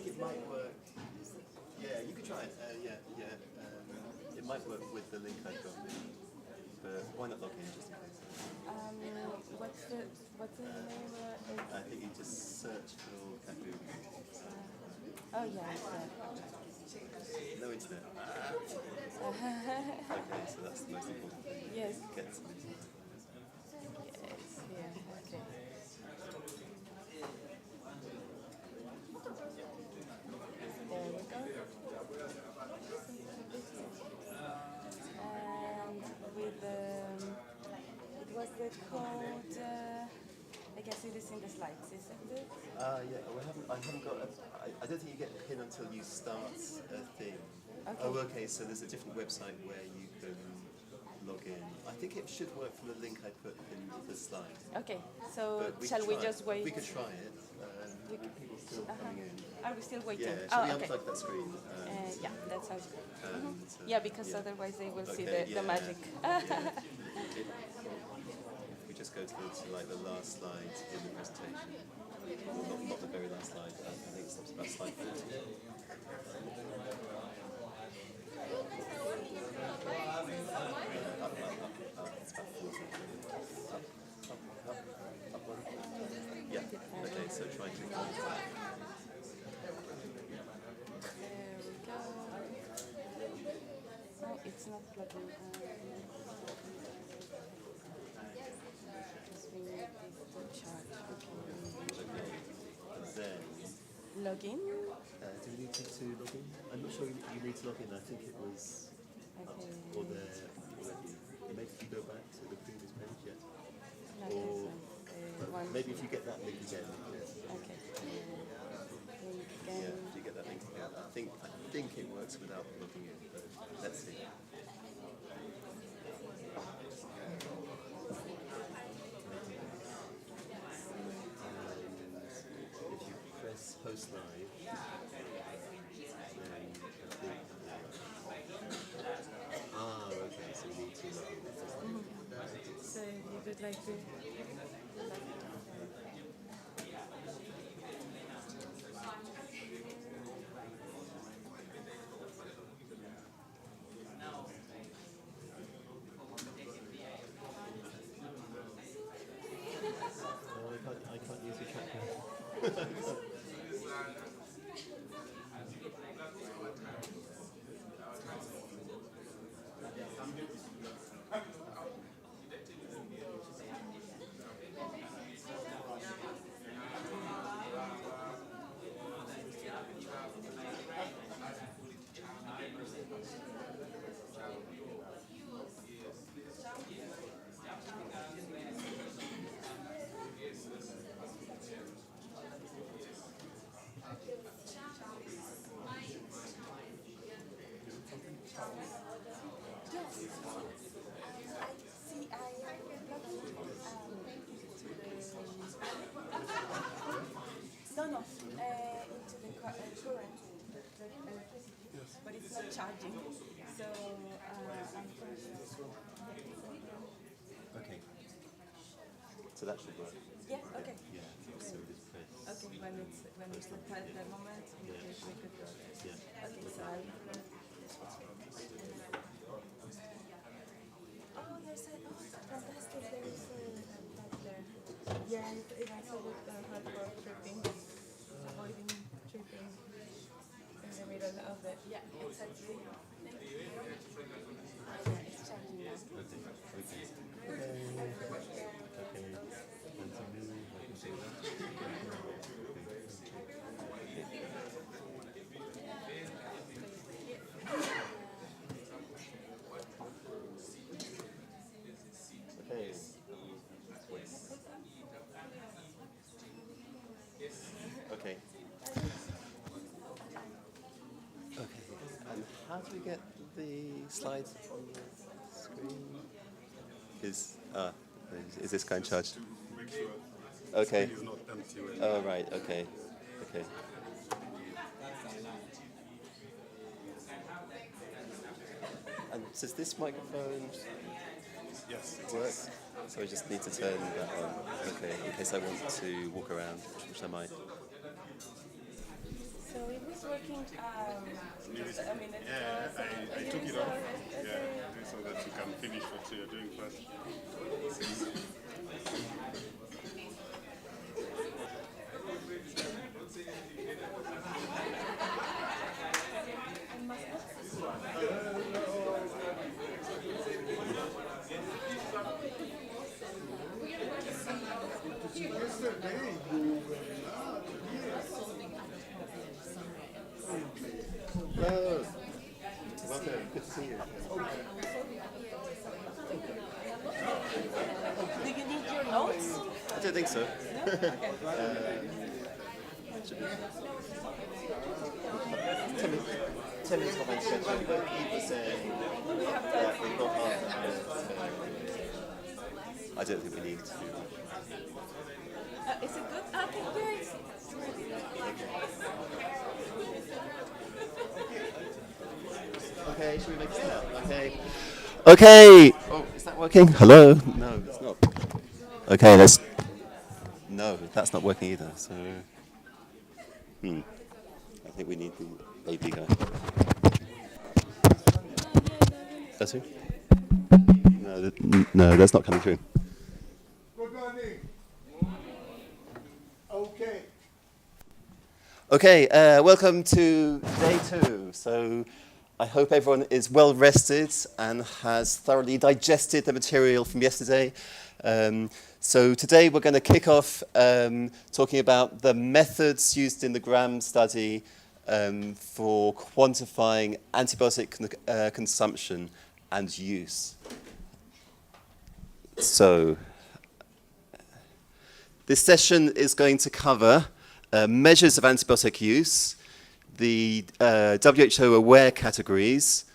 think it might work. Yeah, you could try it. Yeah. It might work with the link I've got, but why not log in just in case? What's the name? I think you just search for Kahoot. Oh yeah, it's there. No internet. Okay, so that's the most important thing. Yes. Get some internet. Yes, here. Okay. There we go. And with it was the code. I guess it is in the slides, isn't it? Yeah, I haven't got. I don't think you get a pin until you start a thing. Okay. Oh, okay. So there's a different website where you can log in. I think it should work from the link I put in the slide. Okay. So But shall we could try just it. wait? We could try it. People still coming in. Are we still waiting? Yeah. Shall we okay. unplug that screen? Yeah, that sounds good. And, Yeah, because yeah. otherwise they will see Okay, the magic. If we just go to like the last slide in the presentation, well, not the very last slide. I think it's about slide 40. It's about 40. Up one. Yeah. Okay. So try to. There we go. Oh, it's not plugging. Because we need this to charge. Okay. And then. Login. Do we need to log in? I'm not sure you need to log in. I think it was Okay. or there already. Maybe if you go back to the previous page, yeah. Not this Or one. maybe if you get that link again. Okay. Link Yeah, again. if you get that link again. I think it works without logging in, but let's see. And if you press post live, then okay, so we need to log in. So you would like to. I can't use the trackpad. Into the current, the electricity, but it's not charging. So I'm Okay. So that should work. Yeah. Okay. Yeah. So just press. Okay. When it's the moment, we could go there. Yeah. Okay. So I'll. Oh, there's a fantastic. There is a there. Yeah, it also looked hard for tripping, avoiding tripping in the middle of the. Yeah, exactly. Thank you. Yeah, it's charging now. Okay. Continue. I can see that. Okay. Okay. Okay. And how do we get the slides on the screen? Is this guy in charge? To make sure Okay. it's not empty. Oh right. Okay. Okay. And does this microphone Yes, it work? is. So I just need to turn that on. Okay. In case I want to walk around, which I might. So it was working, just a minute Yeah, ago. I took it off. Yeah, so that you can finish what you're doing first. Hello. Welcome. Good to see you. Do you need your notes? I don't think so. Ten minutes. 10 minutes behind schedule, but he was saying that we've got half an hour. I don't think we need to. Is it good? Okay, great. Okay, should we make a start? Okay. Okay. Oh, is that working? Hello? No, it's not. Okay, let's. No, that's not working either. So, I think we need the AD guy. That's who? No, no, that's not coming through. Good morning. Okay. Okay, welcome to day 2. So I hope everyone is well rested and has thoroughly digested the material from yesterday. So today we're going to kick off talking about the methods used in the Graham study for quantifying antibiotic consumption and use. So this session is going to cover measures of antibiotic use, the WHO aware categories,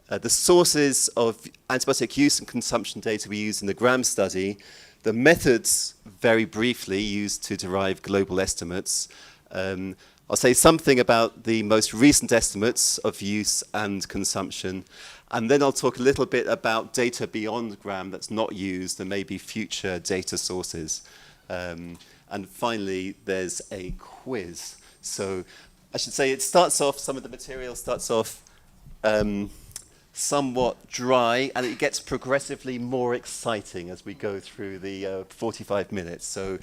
the sources of antibiotic use and consumption data we use in the Graham study, the methods, very briefly, used to derive global estimates. I'll say something about the most recent estimates of use and consumption, and then I'll talk a little bit about data beyond Graham that's not used and maybe future data sources. And finally, there's a quiz. So I should say some of the material starts off somewhat dry, and it gets progressively more exciting as we go through the 45 minutes. So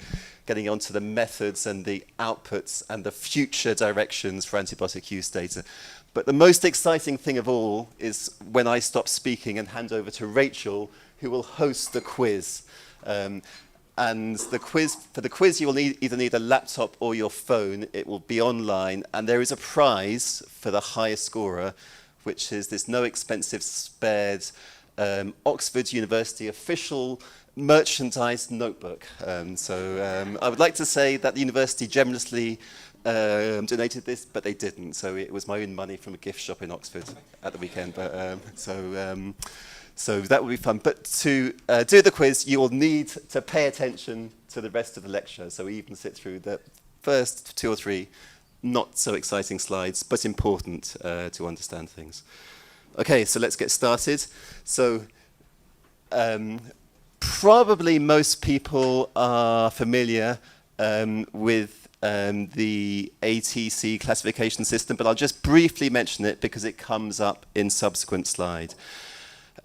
getting onto the methods and the outputs and the future directions for antibiotic use data. But the most exciting thing of all is when I stop speaking and hand over to Rachel, who will host the quiz. And for the quiz, you will either need a laptop or your phone. It will be online, and there is a prize for the highest scorer, which is this no expensive spared Oxford University official merchandise notebook. I would like to say that the university generously donated this, but they didn't. So it was my own money from a gift shop in Oxford at the weekend. So that will be fun. But to do the quiz, you will need to pay attention to the rest of the lecture. So we even sit through the first 2 or 3 not so exciting slides, but important to understand things. Okay, so let's get started. So probably most people are familiar with the ATC classification system, but I'll just briefly mention it because it comes up in subsequent slide.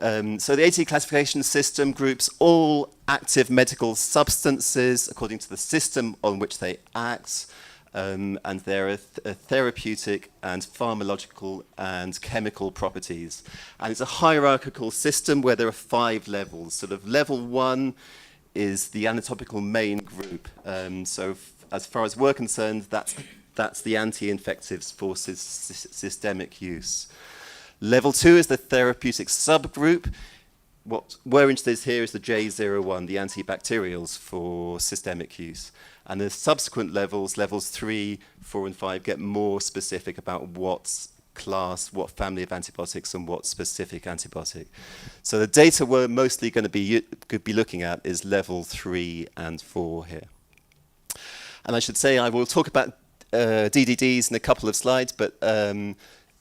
So the AT classification system groups all active medical substances according to the system on which they act, and there are therapeutic and pharmacological and chemical properties. And it's a hierarchical system where there are 5 levels. Sort of level 1 is the anatomical main group. As far as we're concerned, that's the anti-infectives for systemic use. Level 2 is the therapeutic subgroup. What we're interested in here is the J01, the antibacterials for systemic use. And the subsequent levels, levels 3, 4, and 5, get more specific about what class, what family of antibiotics, and what specific antibiotic. So the data we're mostly going to be looking at is level 3 and 4 here. And I should say I will talk about DDDs in a couple of slides, but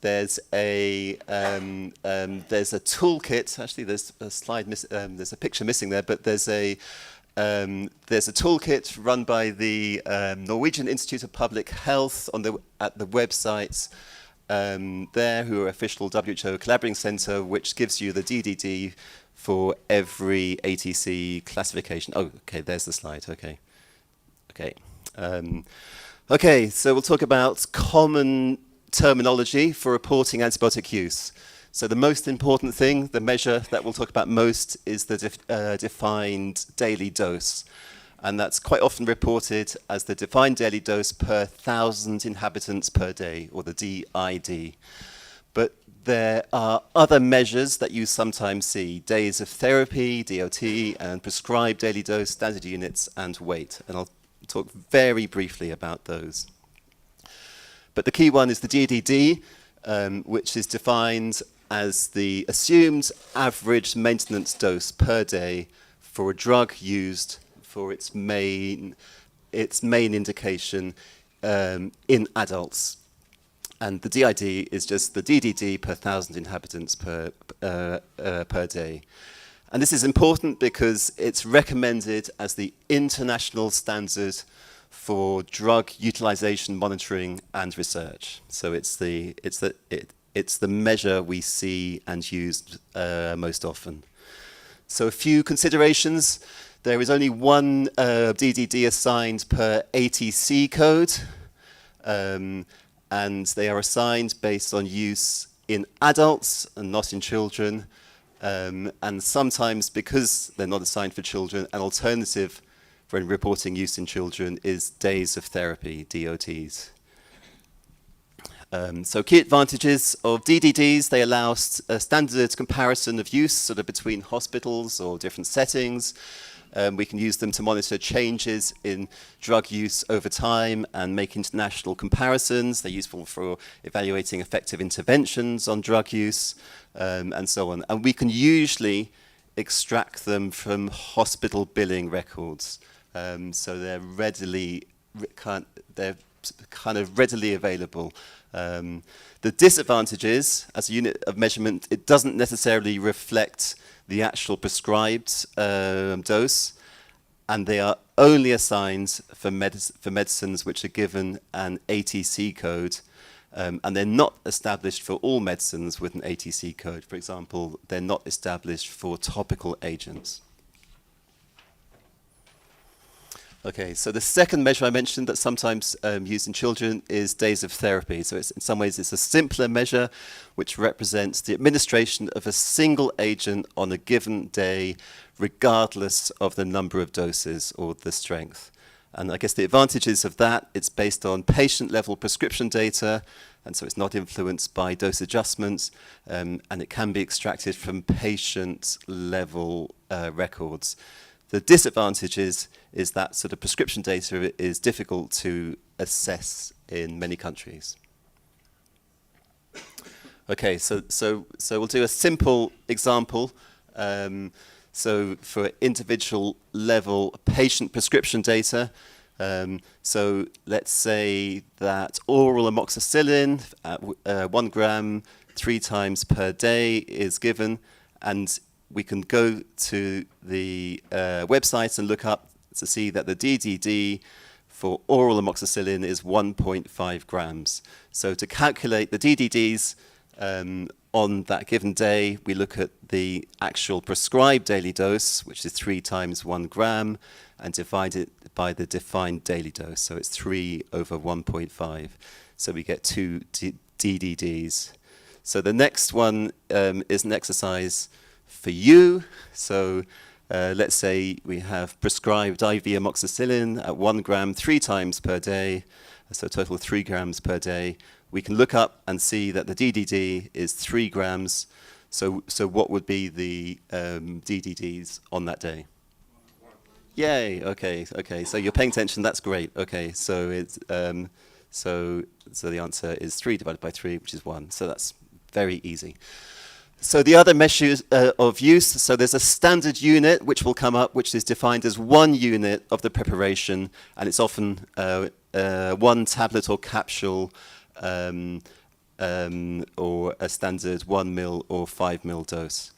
there's a toolkit. Actually, there's a slide there's a picture missing there, but there's a there's a toolkit run by the Norwegian Institute of Public Health at the website there, who are official WHO collaborating center, which gives you the DDD for every ATC classification. Oh, okay, there's the slide. Okay. Okay, so we'll talk about common terminology for reporting antibiotic use. So the most important thing, the measure that we'll talk about most, is the defined daily dose. And that's quite often reported as the defined daily dose per 1,000 inhabitants per day, or the DID. But there are other measures that you sometimes see: days of therapy, DOT, and prescribed daily dose, standard units, and weight. And I'll talk very briefly about those. But the key one is the DDD, which is defined as the assumed average maintenance dose per day for a drug used for its main indication in adults. And the DID is just the DDD per 1,000 inhabitants per day. And this is important because it's recommended as the international standard for drug utilization monitoring and research. So it's the measure we see and use most often. So a few considerations. There is only one DDD assigned per ATC code, and they are assigned based on use in adults and not in children. And sometimes, because they're not assigned for children, an alternative for reporting use in children is days of therapy, DOTs. So key advantages of DDDs: they allow a standard comparison of use sort of between hospitals or different settings. We can use them to monitor changes in drug use over time and make international comparisons. They're useful for evaluating effective interventions on drug use, and so on. And we can usually extract them from hospital billing records. So they're kind of readily available. The disadvantages, as a unit of measurement, it doesn't necessarily reflect the actual prescribed dose, and they are only assigned for medicines which are given an ATC code, and they're not established for all medicines with an ATC code. For example, they're not established for topical agents. Okay, so the second measure I mentioned that's sometimes used in children is days of therapy. So in some ways it's a simpler measure which represents the administration of a single agent on a given day, regardless of the number of doses or the strength. And I guess the advantages of that, it's based on patient-level prescription data, and so it's not influenced by dose adjustments, and it can be extracted from patient-level records. The disadvantage is that sort of prescription data is difficult to assess in many countries. Okay, so we'll do a simple example. So for individual level patient prescription data, so let's say that oral amoxicillin at 1 gram 3 times per day is given, and we can go to the website and look up to see that the DDD for oral amoxicillin is 1.5 grams. So to calculate the DDDs on that given day, we look at the actual prescribed daily dose, which is 3 times 1 gram, and divide it by the defined daily dose. So it's 3 over 1.5. So we get 2 DDDs. So the next one is an exercise for you. So let's say we have prescribed IV amoxicillin at 1 gram 3 times per day, so a total of 3 grams per day. We can look up and see that the DDD is 3 grams. So what would be the DDDs on that day? Yay! Okay. So you're paying attention. That's great. Okay. So it's so the answer is 3 divided by 3, which is 1. So that's very easy. So the other measures of use, so there's a standard unit which will come up, which is defined as 1 unit of the preparation, and it's often 1 tablet or capsule, or a standard 1 ml or 5 ml dose.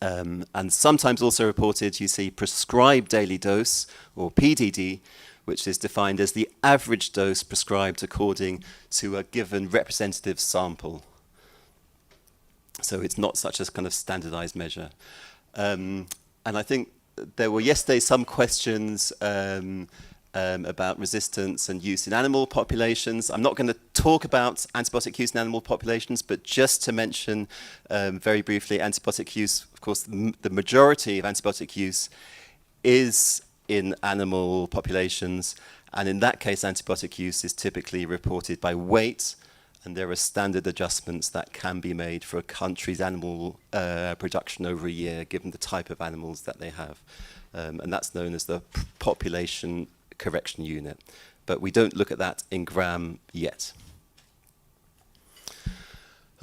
And sometimes also reported, you see prescribed daily dose, or PDD, which is defined as the average dose prescribed according to a given representative sample. So it's not such a kind of standardized measure. And I think there were yesterday some questions about resistance and use in animal populations. I'm not going to talk about antibiotic use in animal populations, but just to mention very briefly, antibiotic use, of course, the majority of antibiotic use is in animal populations, and in that case, antibiotic use is typically reported by weight, and there are standard adjustments that can be made for a country's animal production over a year, given the type of animals that they have. And that's known as the population correction unit. But we don't look at that in gram yet.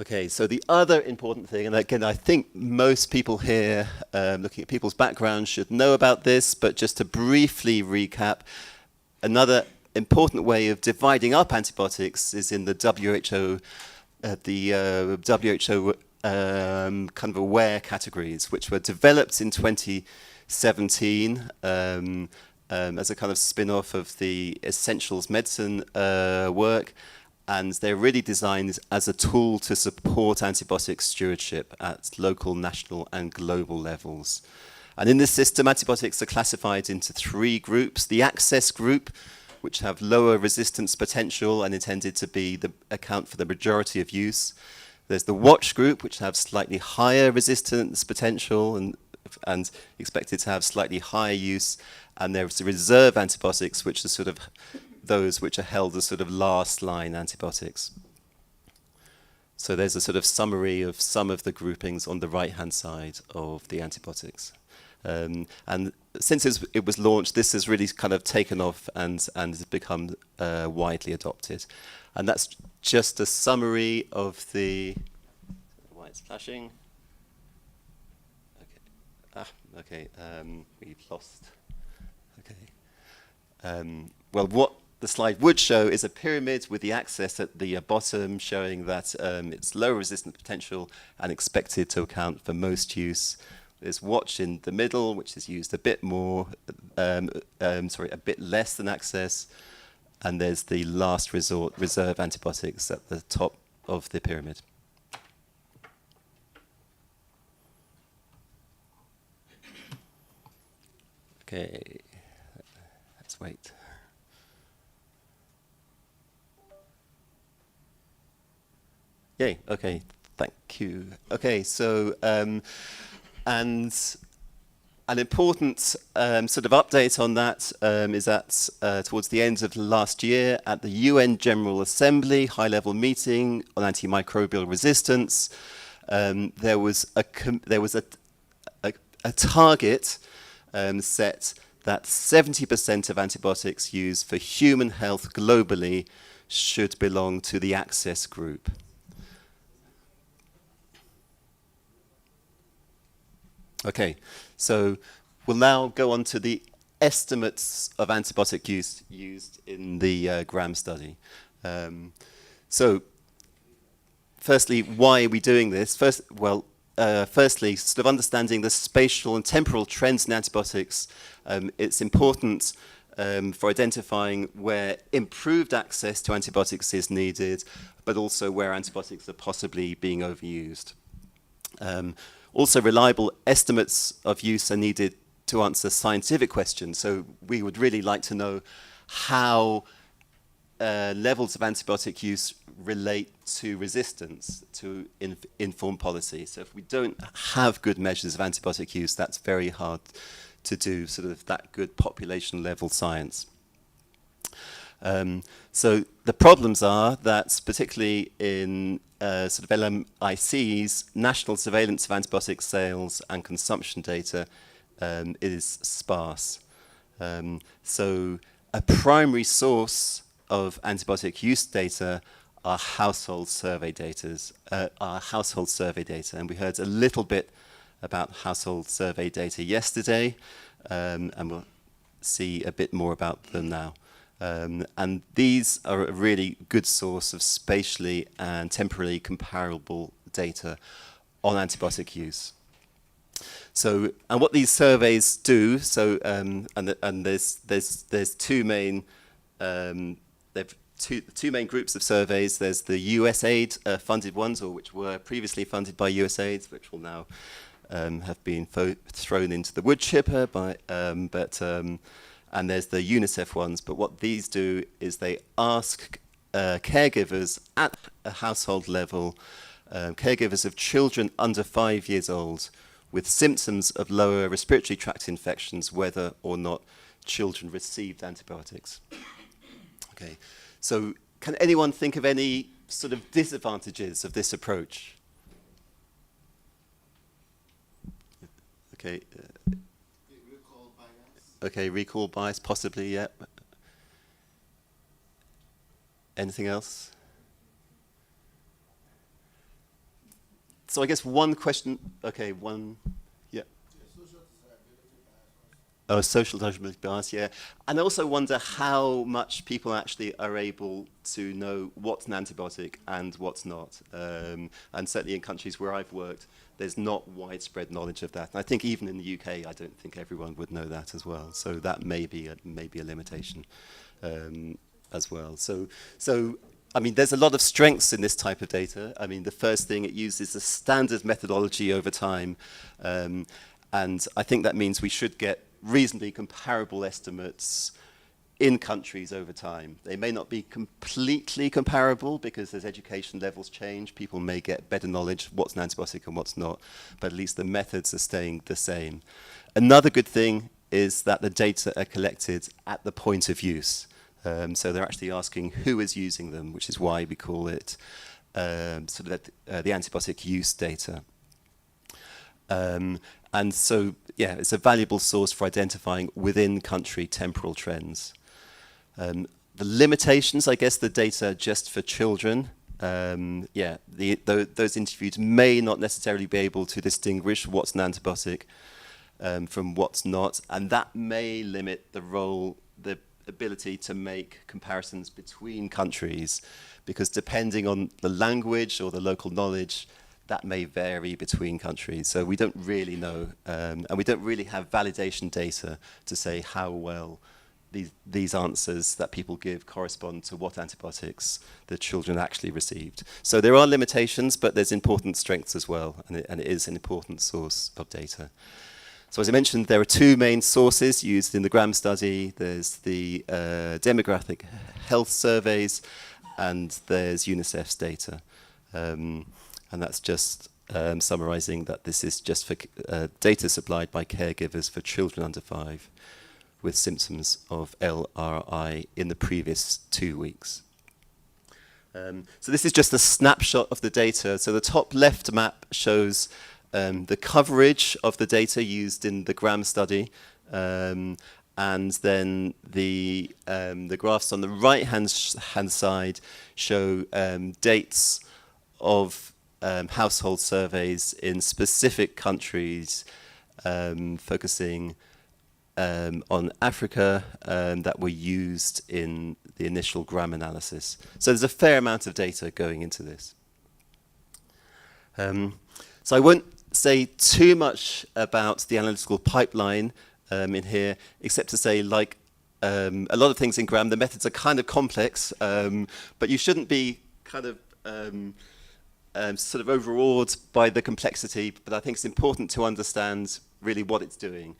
Okay, so the other important thing, and again, I think most people here, looking at people's backgrounds, should know about this, but just to briefly recap, another important way of dividing up antibiotics is in the WHO, kind of aware categories, which were developed in 2017 as a kind of spin-off of the essentials medicine work. And they're really designed as a tool to support antibiotic stewardship at local, national, and global levels. And in this system, antibiotics are classified into 3 groups. The access group, which have lower resistance potential and intended to be account for the majority of use. There's the watch group, which have slightly higher resistance potential and expected to have slightly higher use. And there's the reserve antibiotics, which are sort of those which are held as sort of last line antibiotics. So there's a sort of summary of some of the groupings on the right-hand side of the antibiotics. And since it was launched, this has really kind of taken off and has become widely adopted. And that's just a summary of the... Why it's flashing? Okay. We've lost... Okay. Well, what the slide would show is a pyramid with the axis at the bottom showing that it's low resistance potential and expected to account for most use. There's watch in the middle, which is used a bit more, a bit less than access. And there's the last resort reserve antibiotics at the top of the pyramid. Okay, let's wait. Yay, okay, thank you. Okay, so, and an important sort of update on that is that towards the end of last year at the UN General Assembly high-level meeting on antimicrobial resistance, there was a target set that 70% of antibiotics used for human health globally should belong to the access group. Okay, so we'll now go on to the estimates of antibiotic use used in the GRAM study. So, firstly, why are we doing this? Firstly, sort of understanding the spatial and temporal trends in antibiotics. It's important for identifying where improved access to antibiotics is needed, but also where antibiotics are possibly being overused. Also, reliable estimates of use are needed to answer scientific questions. So we would really like to know how levels of antibiotic use relate to resistance, to inform policy. So if we don't have good measures of antibiotic use, that's very hard to do sort of that good population level science. So the problems are that particularly in sort of LMICs, national surveillance of antibiotic sales and consumption data is sparse. So a primary source of antibiotic use data are household survey data, and we heard a little bit about household survey data yesterday, and we'll see a bit more about them now. And these are a really good source of spatially and temporally comparable data on antibiotic use. So, and what these surveys do, so, and there's two main, they've two main groups of surveys. There's the USAID funded ones, or which were previously funded by USAID, which will now have been thrown into the wood chipper by, and there's the UNICEF ones. But what these do is they ask caregivers at a household level, caregivers of children under 5 years old with symptoms of lower respiratory tract infections, whether or not children received antibiotics. Okay, so can anyone think of any sort of disadvantages of this approach? Okay. Recall bias. Okay, recall bias, possibly, yeah. Anything else? So I guess one question, okay, one, yeah. Oh, social desirability bias, yeah. And I also wonder how much people actually are able to know what's an antibiotic and what's not. And certainly in countries where I've worked, there's not widespread knowledge of that. And I think even in the UK, I don't think everyone would know that as well. So that may be a limitation as well. So I mean, there's a lot of strengths in this type of data. I mean, the first thing, it uses a standard methodology over time. And I think that means we should get reasonably comparable estimates in countries over time. They may not be completely comparable because as education levels change, people may get better knowledge what's an antibiotic and what's not, but at least the methods are staying the same. Another good thing is that the data are collected at the point of use. So they're actually asking who is using them, which is why we call it sort of the antibiotic use data. And so, yeah, it's a valuable source for identifying within-country temporal trends. The limitations, I guess, the data just for children. Those interviewed may not necessarily be able to distinguish what's an antibiotic from what's not, and that may limit the ability to make comparisons between countries, because depending on the language or the local knowledge, that may vary between countries. So we don't really know, and we don't really have validation data to say how well these answers that people give correspond to what antibiotics the children actually received. So there are limitations, but there's important strengths as well, and it is an important source of data. So as I mentioned, there are two main sources used in the Graham study. There's the demographic health surveys, and there's UNICEF's data. And that's just summarizing that this is just for data supplied by caregivers for children under 5 with symptoms of LRI in the previous 2 weeks. So this is just a snapshot of the data. So the top left map shows the coverage of the data used in the Graham study, and then the graphs on the right-hand side show dates of household surveys in specific countries, focusing on Africa that were used in the initial Graham analysis. So there's a fair amount of data going into this. So I won't say too much about the analytical pipeline in here, except to say, like a lot of things in Graham, the methods are kind of complex, but you shouldn't be kind of sort of overawed by the complexity, but I think it's important to understand really what it's doing.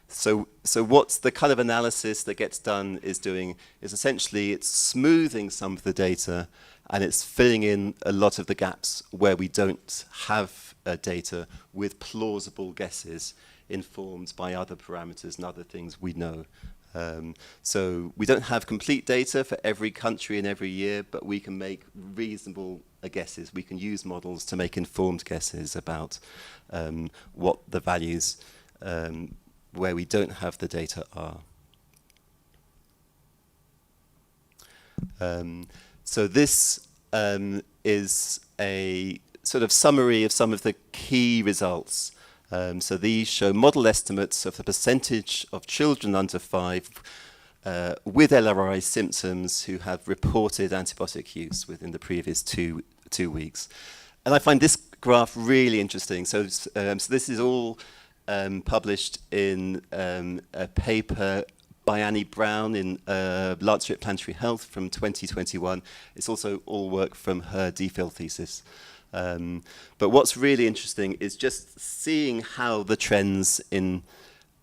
So what's the kind of analysis that gets done is essentially it's smoothing some of the data, and it's filling in a lot of the gaps where we don't have data with plausible guesses informed by other parameters and other things we know. So we don't have complete data for every country and every year, but we can make reasonable guesses. We can use models to make informed guesses about what the values where we don't have the data are. So this is a sort of summary of some of the key results. So these show model estimates of the percentage of children under 5 with LRI symptoms who have reported antibiotic use within the previous two weeks. And I find this graph really interesting. So this is all published in a paper by Annie Brown in Lancet Planetary Health from 2021. It's also all work from her DPhil thesis. But what's really interesting is just seeing how the trends in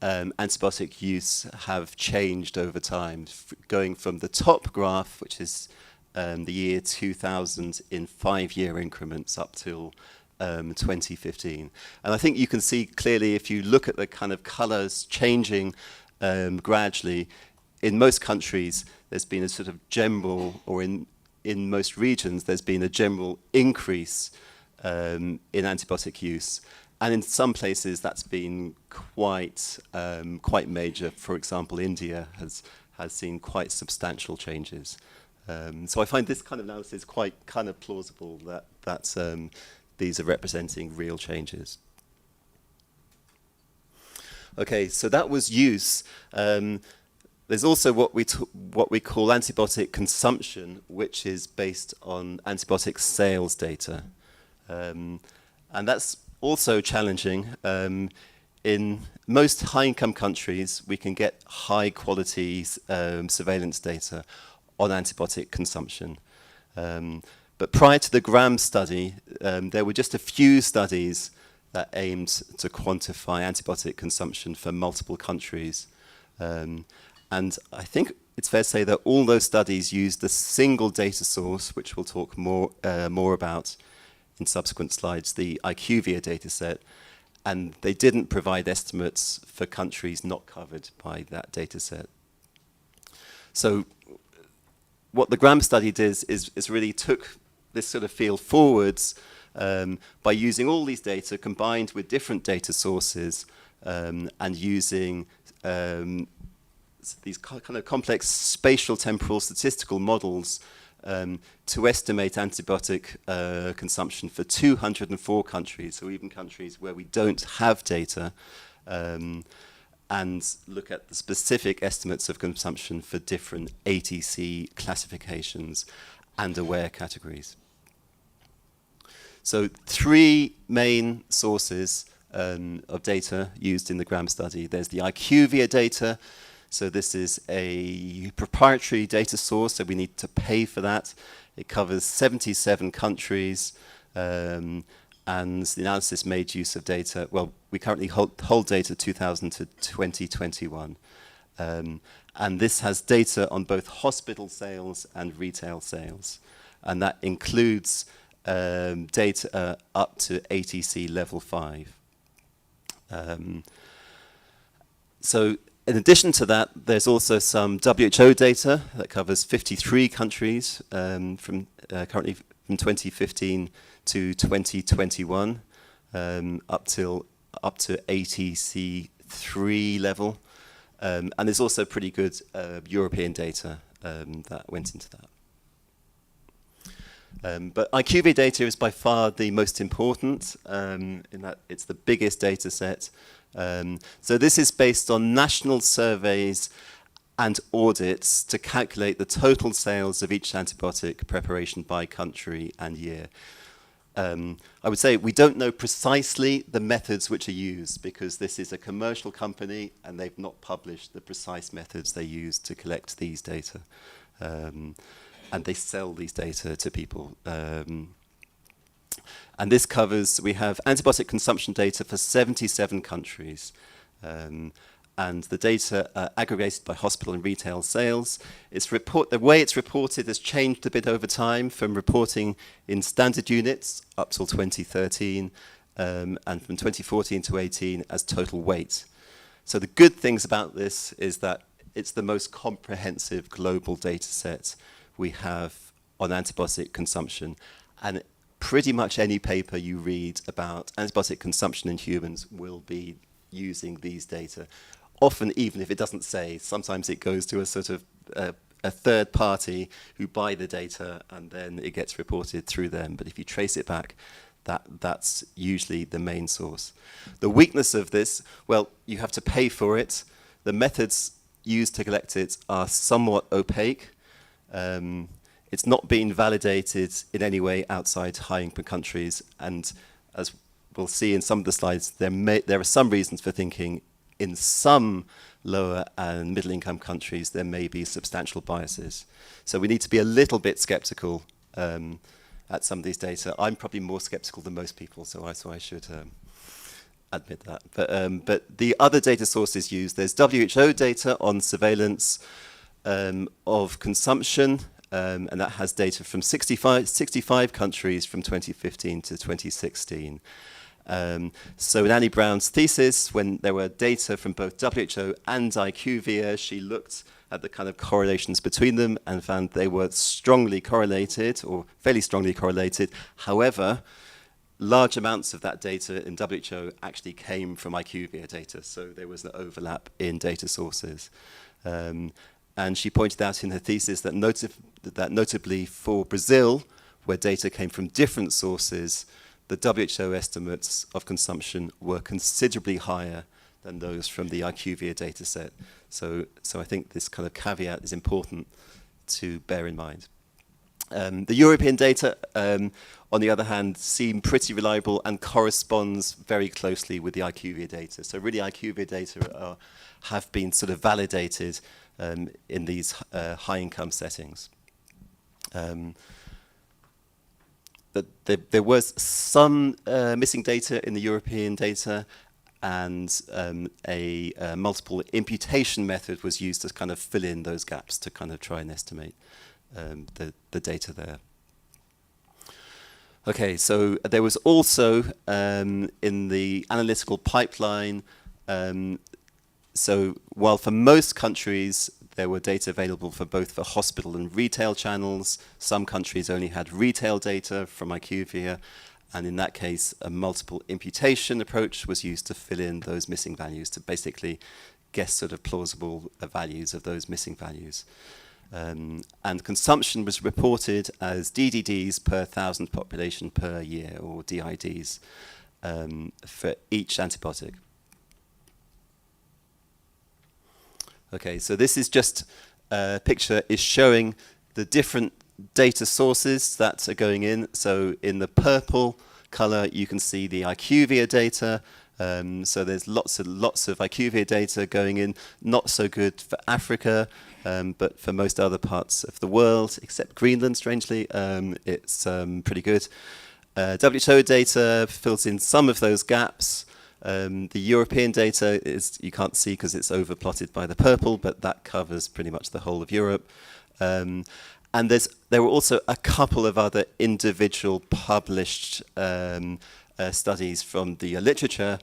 antibiotic use have changed over time, going from the top graph, which is the year 2000 in 5-year increments up till 2015. And I think you can see clearly if you look at the kind of colors changing gradually, in most countries there's been a sort of general, or in most regions there's been a general increase in antibiotic use. And in some places that's been quite major. For example, India has seen quite substantial changes. So I find this kind of analysis quite kind of plausible that these are representing real changes. Okay, so that was use. There's also what we call antibiotic consumption, which is based on antibiotic sales data. And that's also challenging. In most high-income countries, we can get high-quality surveillance data on antibiotic consumption. But prior to the Graham study, there were just a few studies that aimed to quantify antibiotic consumption for multiple countries. And I think it's fair to say that all those studies used a single data source, which we'll talk more about in subsequent slides, the IQVIA dataset, and they didn't provide estimates for countries not covered by that dataset. So what the Graham study did is really took this sort of field forwards by using all these data combined with different data sources and using these kind of complex spatial temporal statistical models to estimate antibiotic consumption for 204 countries, so even countries where we don't have data, and look at the specific estimates of consumption for different ATC classifications and aware categories. So 3 main sources of data used in the Graham study. There's the IQVIA data. So this is a proprietary data source, so we need to pay for that. It covers 77 countries, and the analysis made use of data. Well, we currently hold data 2000 to 2021. And this has data on both hospital sales and retail sales. And that includes data up to ATC level 5. So in addition to that, there's also some WHO data that covers 53 countries from currently from 2015 to 2021, up to ATC 3 level, and there's also pretty good European data that went into that. But IQVIA data is by far the most important in that it's the biggest data set. So this is based on national surveys and audits to calculate the total sales of each antibiotic preparation by country and year. I would say we don't know precisely the methods which are used because this is a commercial company and they've not published the precise methods they use to collect these data. And they sell these data to people. And this covers, we have antibiotic consumption data for 77 countries. And the data are aggregated by hospital and retail sales. The way it's reported has changed a bit over time from reporting in standard units up till 2013, and from 2014 to 18 as total weight. So the good things about this is that it's the most comprehensive global data set we have on antibiotic consumption. And pretty much any paper you read about antibiotic consumption in humans will be using these data. Often, even if it doesn't say, sometimes it goes to a sort of a third party who buy the data and then it gets reported through them. But if you trace it back, that's usually the main source. The weakness of this, well, you have to pay for it. The methods used to collect it are somewhat opaque. It's not been validated in any way outside high-income countries, and as we'll see in some of the slides, there are some reasons for thinking in some lower and middle income countries there may be substantial biases. So we need to be a little bit skeptical at some of these data. I'm probably more skeptical than most people, so I should admit that. But the other data sources used, there's WHO data on surveillance of consumption, and that has data from 65 countries from 2015 to 2016. So in Annie Brown's thesis, when there were data from both WHO and IQVIA, she looked at the kind of correlations between them and found they were strongly correlated, or fairly strongly correlated. However, large amounts of that data in WHO actually came from IQVIA data, so there was an overlap in data sources. And she pointed out in her thesis that, notably for Brazil, where data came from different sources, the WHO estimates of consumption were considerably higher than those from the IQVIA data set. So I think this kind of caveat is important to bear in mind. The European data, on the other hand, seem pretty reliable and corresponds very closely with the IQVIA data. So really IQVIA data have been sort of validated in these high income settings. There was some missing data in the European data, and a multiple imputation method was used to kind of fill in those gaps to kind of try and estimate the data there. Okay, so there was also in the analytical pipeline, so while for most countries there were data available for both the hospital and retail channels, some countries only had retail data from IQVIA, and in that case a multiple imputation approach was used to fill in those missing values, to basically guess sort of plausible values of those missing values. And consumption was reported as DDDs per 1,000 population per year, or DIDs, for each antibiotic. Okay, so this is just a picture is showing the different data sources that are going in. So in the purple color, you can see the IQVIA data. So there's lots of IQVIA data going in. Not so good for Africa, but for most other parts of the world, except Greenland, strangely, it's pretty good. WHO data fills in some of those gaps. The European data is, you can't see because it's overplotted by the purple, but that covers pretty much the whole of Europe. And there were also a couple of other individual published studies from the literature,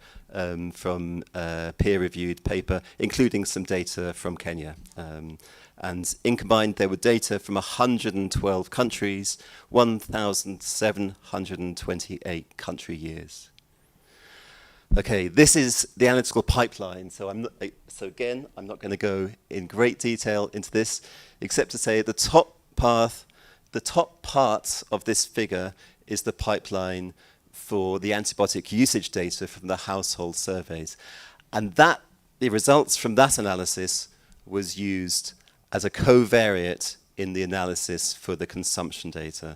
from a peer-reviewed paper, including some data from Kenya. And in combined, there were data from 112 countries, 1,728 country years. Okay, this is the analytical pipeline. So again, I'm not going to go in great detail into this, except to say the top part of this figure is the pipeline for the antibiotic usage data from the household surveys. And the results from that analysis was used as a covariate in the analysis for the consumption data.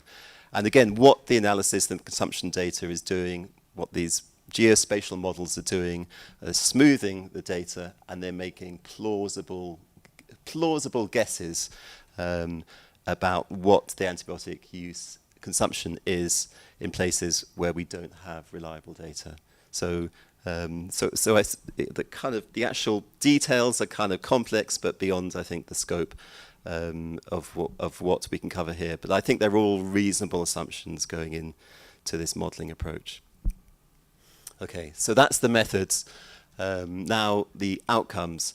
And again, what the analysis and consumption data is doing, what these geospatial models are doing, smoothing the data, and they're making plausible guesses about what the antibiotic use consumption is in places where we don't have reliable data. So the actual details are kind of complex, but beyond, I think, the scope of what we can cover here. But I think they're all reasonable assumptions going into this modeling approach. Okay, so that's the methods. Now the outcomes.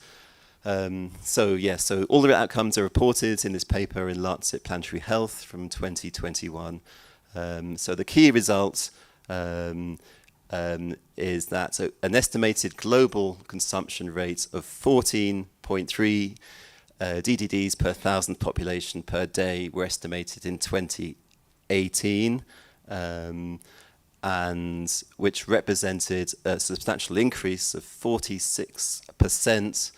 So all the outcomes are reported in this paper in Lancet Planetary Health from 2021. So the key results is that an estimated global consumption rate of 14.3 DDDs per 1,000 population per day were estimated in 2018, and which represented a substantial increase of 46%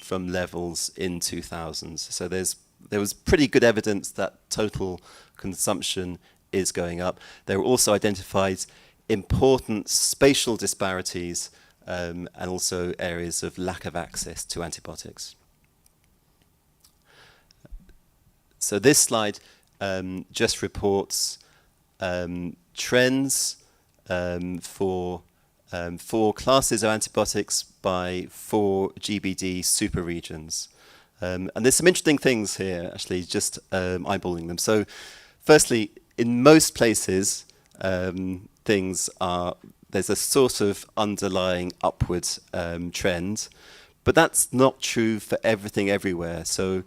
from levels in 2000. So there was pretty good evidence that total consumption is going up. There were also identified important spatial disparities and also areas of lack of access to antibiotics. So this slide just reports trends for 4 classes of antibiotics by 4 GBD super regions. And there's some interesting things here, actually, just eyeballing them. So firstly, in most places, there's a sort of underlying upward trend, but that's not true for everything everywhere. So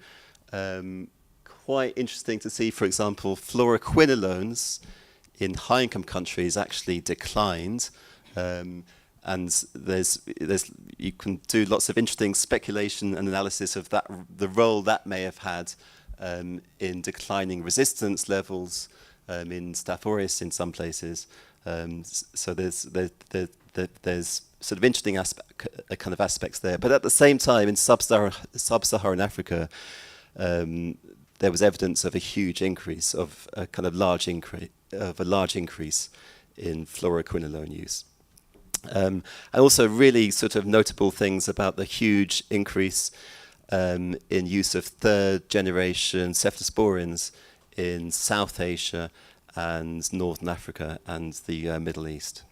quite interesting to see, for example, fluoroquinolones in high-income countries actually declined. And you can do lots of interesting speculation and analysis of that, the role that may have had in declining resistance levels in Staph aureus in some places. So there's sort of interesting kind of aspects there. But at the same time, in sub-Saharan Africa, there was evidence of a huge increase, of a kind of large increase in fluoroquinolone use. And also really sort of notable things about the huge increase in use of 3rd generation cephalosporins in South Asia and Northern Africa and the Middle East.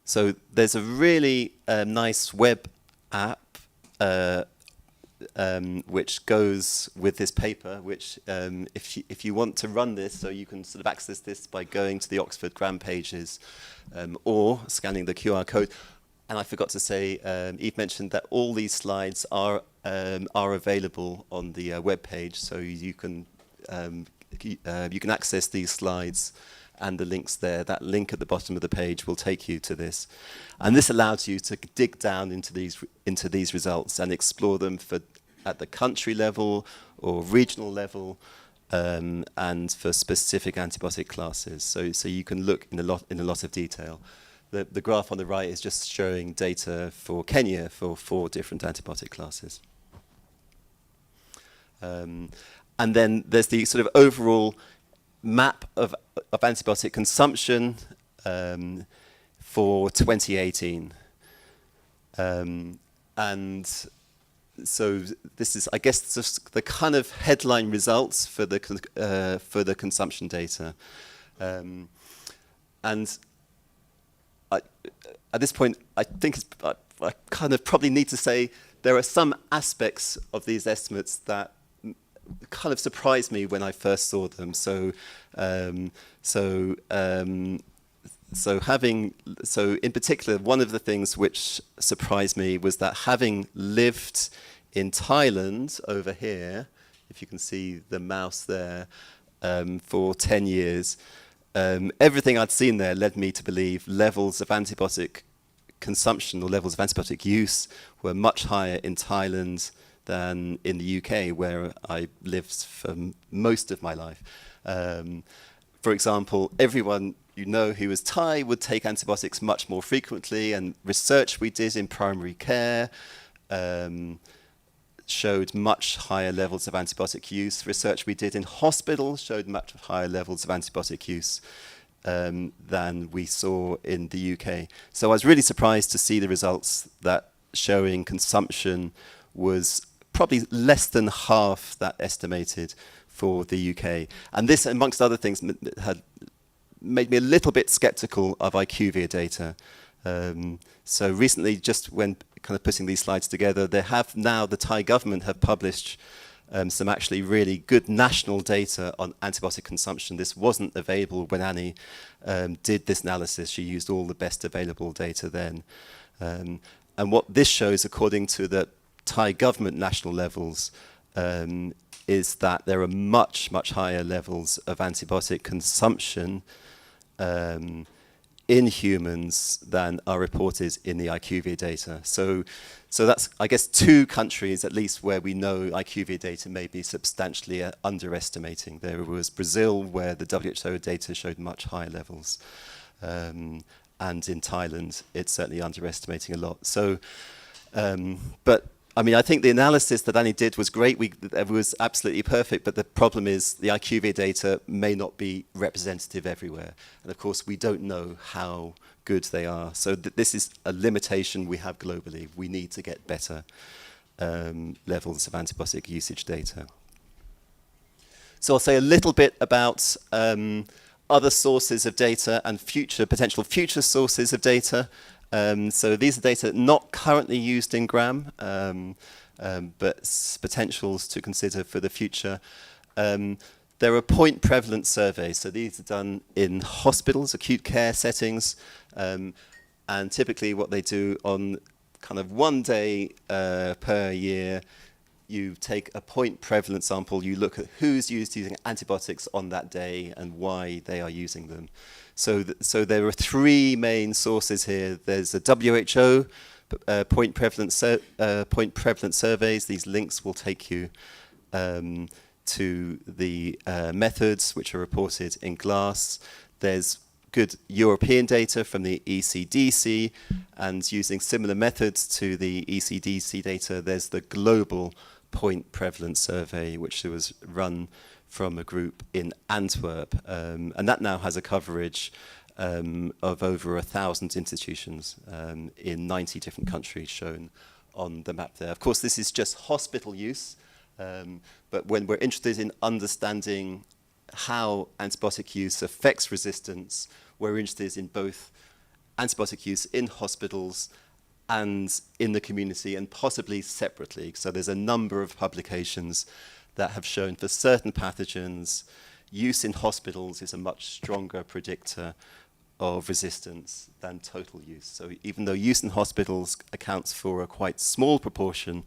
So there's a really nice web app which goes with this paper, which if you want to run this, so you can sort of access this by going to the Oxford Gram pages or scanning the QR code. And I forgot to say, Eve mentioned that all these slides are available on the web page, so you can access these slides and the links there. That link at the bottom of the page will take you to this, and this allows you to dig down into these results and explore them at the country level or regional level, and for specific antibiotic classes. So you can look in a lot of detail. The graph on the right is just showing data for Kenya for 4 different antibiotic classes. And then there's the sort of overall map of antibiotic consumption for 2018. And so this is, I guess, just the kind of headline results for the consumption data. And at this point, I think I kind of probably need to say there are some aspects of these estimates that kind of surprised me when I first saw them. So in particular, one of the things which surprised me was that having lived in Thailand over here, if you can see the mouse there, for 10 years, everything I'd seen there led me to believe levels of antibiotic consumption or levels of antibiotic use were much higher in Thailand than in the UK, where I lived for most of my life. For example, everyone you know who was Thai would take antibiotics much more frequently, and research we did in primary care showed much higher levels of antibiotic use. Research we did in hospitals showed much higher levels of antibiotic use than we saw in the UK. So I was really surprised to see the results that showing consumption was probably less than half that estimated for the UK. And this, amongst other things, had made me a little bit skeptical of IQVIA data. So recently, just when kind of putting these slides together, the Thai government have published some actually really good national data on antibiotic consumption. This wasn't available when Annie did this analysis. She used all the best available data then. And what this shows, according to the Thai government national levels, is that there are much, much higher levels of antibiotic consumption in humans than are reported in the IQVIA data. So that's, I guess, 2 countries at least where we know IQVIA data may be substantially underestimating. There was Brazil, where the WHO data showed much higher levels. And in Thailand, it's certainly underestimating a lot. So, but I mean, I think the analysis that Annie did was great. It was absolutely perfect, but the problem is the IQVIA data may not be representative everywhere. And of course, we don't know how good they are. So this is a limitation we have globally. We need to get better levels of antibiotic usage data. So I'll say a little bit about other sources of data and potential future sources of data. So these are data not currently used in GRAM, but potentials to consider for the future. There are point prevalence surveys. So these are done in hospitals, acute care settings, and typically what they do on kind of 1 day per year, you take a point prevalence sample, you look at who's using antibiotics on that day and why they are using them. So there are 3 main sources here. There's a WHO point prevalence surveys. These links will take you to the methods which are reported in GLASS. There's good European data from the ECDC, and using similar methods to the ECDC data, there's the global point prevalence survey, which was run from a group in Antwerp, and that now has a coverage of over 1,000 institutions in 90 different countries shown on the map there. Of course, this is just hospital use, but when we're interested in understanding how antibiotic use affects resistance, we're interested in both antibiotic use in hospitals and in the community, and possibly separately. So there's a number of publications that have shown for certain pathogens, use in hospitals is a much stronger predictor of resistance than total use. So even though use in hospitals accounts for a quite small proportion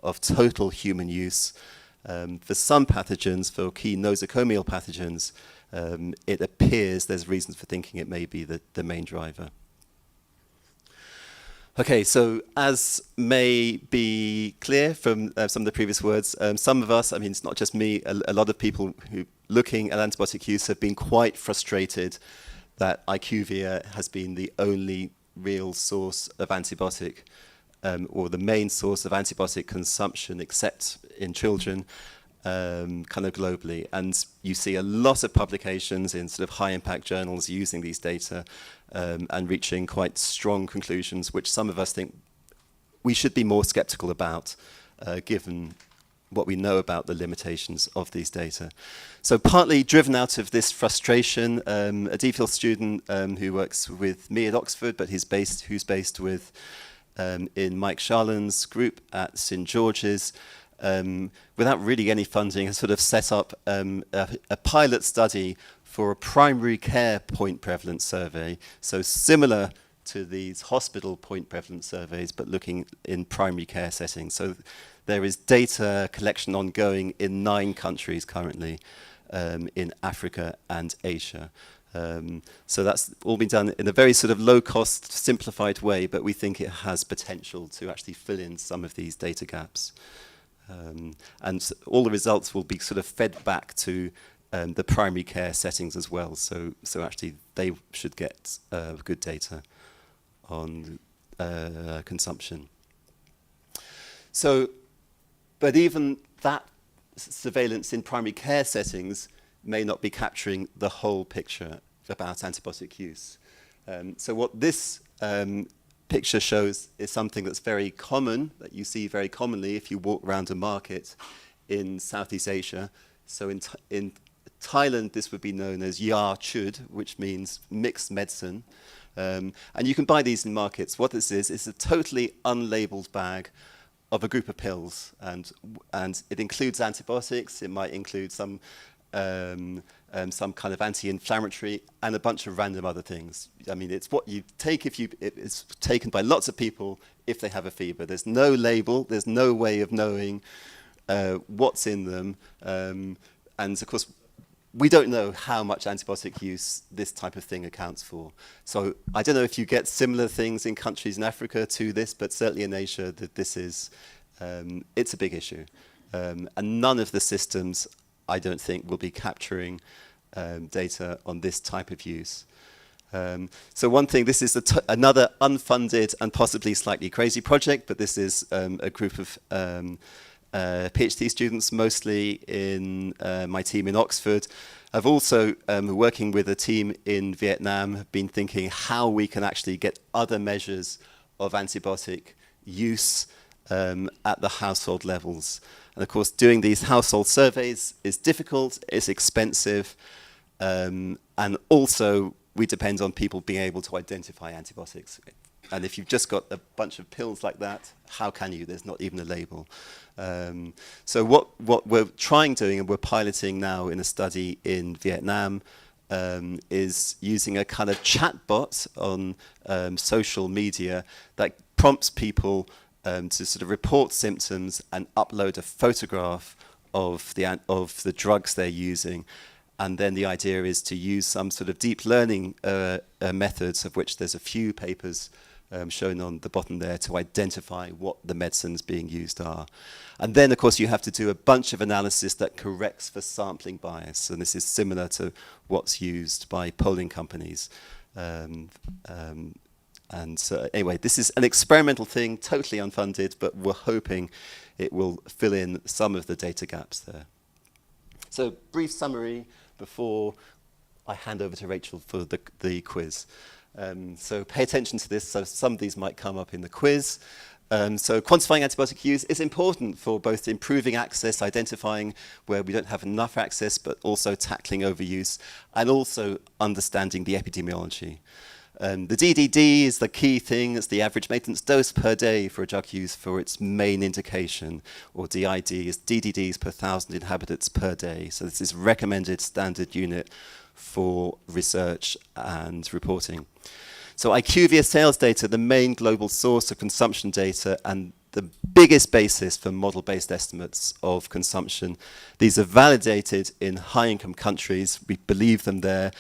of total human use, for some pathogens, for key nosocomial pathogens, it appears there's reasons for thinking it may be the main driver. Okay, so as may be clear from some of the previous words, some of us, I mean, it's not just me, a lot of people who looking at antibiotic use have been quite frustrated that IQVIA has been the only real source of antibiotic, or the main source of antibiotic consumption, except in children, kind of globally. And you see a lot of publications in sort of high-impact journals using these data and reaching quite strong conclusions, which some of us think we should be more skeptical about, given what we know about the limitations of these data. So partly driven out of this frustration, a DPhil student who works with me at Oxford, but who's based with in Mike Sharland's group at St George's, without really any funding, has sort of set up a pilot study for a primary care point prevalence survey, so similar to these hospital point prevalence surveys, but looking in primary care settings. So there is data collection ongoing in 9 countries currently, in Africa and Asia. So that's all been done in a very sort of low-cost, simplified way, but we think it has potential to actually fill in some of these data gaps. And all the results will be sort of fed back to the primary care settings as well. So actually they should get good data on consumption. So, but even that surveillance in primary care settings may not be capturing the whole picture about antibiotic use. So what this picture shows is something that's very common, that you see very commonly if you walk around a market in Southeast Asia. So in Thailand, this would be known as Ya Chud, which means mixed medicine. And you can buy these in markets. What this is a totally unlabeled bag of a group of pills, and it includes antibiotics. It might include some kind of anti-inflammatory and a bunch of random other things. I mean, it's what you take it's taken by lots of people if they have a fever. There's no label. There's no way of knowing what's in them. And of course, we don't know how much antibiotic use this type of thing accounts for. So I don't know if you get similar things in countries in Africa to this, but certainly in Asia, that this is, it's a big issue. And none of the systems, I don't think, will be capturing data on this type of use. So one thing, this is another unfunded and possibly slightly crazy project, but this is a group of PhD students, mostly in my team in Oxford. I've also, working with a team in Vietnam, have been thinking how we can actually get other measures of antibiotic use at the household levels. And of course, doing these household surveys is difficult, it's expensive, and also we depend on people being able to identify antibiotics. And if you've just got a bunch of pills like that, how can you? There's not even a label. So what we're doing, and we're piloting now in a study in Vietnam, is using a kind of chatbot on social media that prompts people to sort of report symptoms and upload a photograph of the drugs they're using. And then the idea is to use some sort of deep learning methods, of which there's a few papers shown on the bottom there, to identify what the medicines being used are. And then, of course, you have to do a bunch of analysis that corrects for sampling bias. And this is similar to what's used by polling companies. And so, anyway, this is an experimental thing, totally unfunded, but we're hoping it will fill in some of the data gaps there. So, brief summary before I hand over to Rachel for the quiz. So pay attention to this, so some of these might come up in the quiz. So quantifying antibiotic use is important for both improving access, identifying where we don't have enough access, but also tackling overuse, and also understanding the epidemiology. The DDD is the key thing. It's the average maintenance dose per day for a drug use for its main indication, or DID is DDDs per 1,000 inhabitants per day. So this is recommended standard unit for research and reporting. So IQVIA sales data, the main global source of consumption data and the biggest basis for model-based estimates of consumption. These are validated in high-income countries. We believe them there.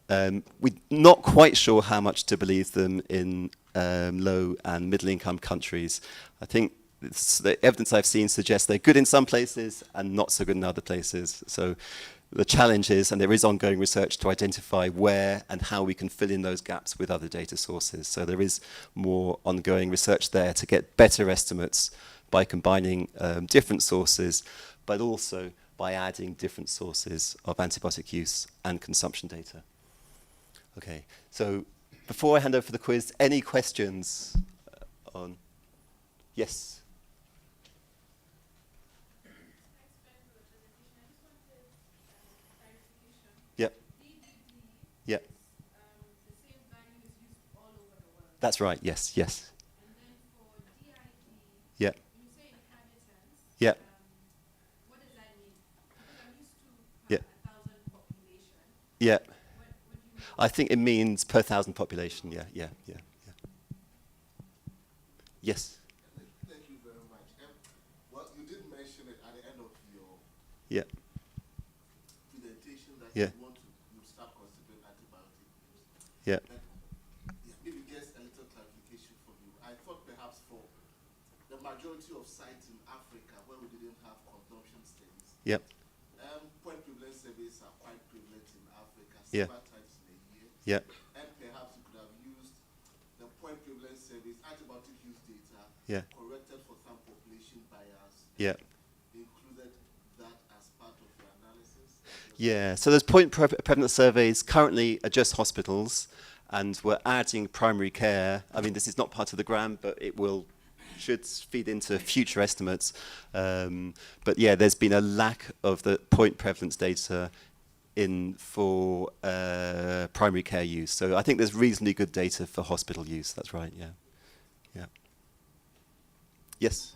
We're not quite sure how much to believe them in low and middle-income countries. I think the evidence I've seen suggests they're good in some places and not so good in other places. So the challenge is, and there is ongoing research to identify where and how we can fill in those gaps with other data sources. So there is more ongoing research there to get better estimates by combining different sources, but also by adding different sources of antibiotic use and consumption data. Okay, so before I hand over for the quiz, any questions on? Yes? Yep. Yep. That's right, yes, yes. And then for DID, Yep. you say inhabitants. Yep. What does that mean? Because I'm used to Yep. 1,000 population. Yep. What do you mean? I think it means per 1,000 population, yeah. Yes? Thank you very much. Well, you did mention it at the end of your Yeah. presentation that Yeah. you start considering antibiotic use. Yeah. Maybe just a little clarification from you. I thought perhaps for the majority of sites in Africa where we didn't have consumption studies, Yep. point prevalence surveys are quite prevalent in Africa, Yeah. several times in a year. Yeah. And perhaps you could have used the point prevalence surveys, antibiotic use data, Yeah. corrected for some population bias, Yeah. included that as part of your analysis. Yeah. So those point prevalence surveys currently are just hospitals, and we're adding primary care. I mean, this is not part of the grant, but it should feed into future estimates. But yeah, there's been a lack of the point prevalence data for primary care use. So I think there's reasonably good data for hospital use. That's right. Yeah. Yeah. Yes.